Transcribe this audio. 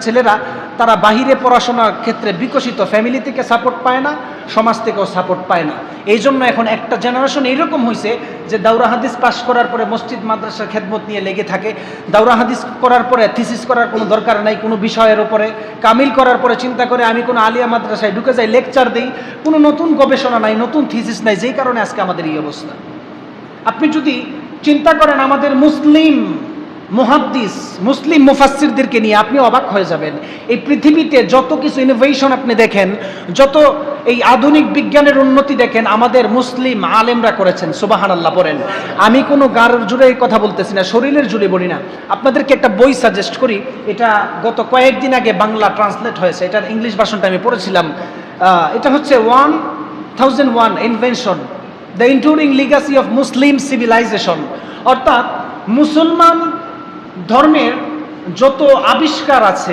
ছেলেরা তারা বাহিরে পড়াশোনার ক্ষেত্রে বিকশিত, ফ্যামিলি থেকে সাপোর্ট পায় না, সমাজ থেকেও সাপোর্ট পায় না। এই জন্য এখন একটা জেনারেশন এইরকম হয়েছে যে দাওরা হাদিস পাশ করার পরে মসজিদ মাদ্রাসার খেদমত নিয়ে লেগে থাকে, দাওরা হাদিস করার পরে থিসিস করার কোনো দরকার নাই কোনো বিষয়ের উপরে, কামিল করার পরে চিন্তা করে আমি কোনো আলিয়া মাদ্রাসায় ঢুকে যাই, লেকচার দিই, কোনো নতুন গবেষণা নাই, নতুন থিসিস নাই, যেই কারণে আজকে আমাদের এই অবস্থা। আপনি যদি চিন্তা করেন আমাদের মুসলিম মুহাদ্দিস, মুসলিম মুফাসসিরদেরকে নিয়ে, আপনি অবাক হয়ে যাবেন। এই পৃথিবীতে যত কিছু ইনোভেশন আপনি দেখেন, যত এই আধুনিক বিজ্ঞানের উন্নতি দেখেন, আমাদের মুসলিম আলেমরা করেছেন। সুবহানাল্লাহ বলেন। আমি কোনো গার জুড়ে এই কথা বলতেছি না, শরীরের জুড়ে বলি না। আপনাদেরকে একটা বই সাজেস্ট করি, এটা গত কয়েকদিন আগে বাংলা ট্রান্সলেট হয়েছে, এটার ইংলিশ ভার্সনটা আমি পড়েছিলাম। এটা হচ্ছে 1001 invention, the enduring legacy of Muslim civilization. অর্থাৎ মুসলমান ধর্মের যত আবিষ্কার আছে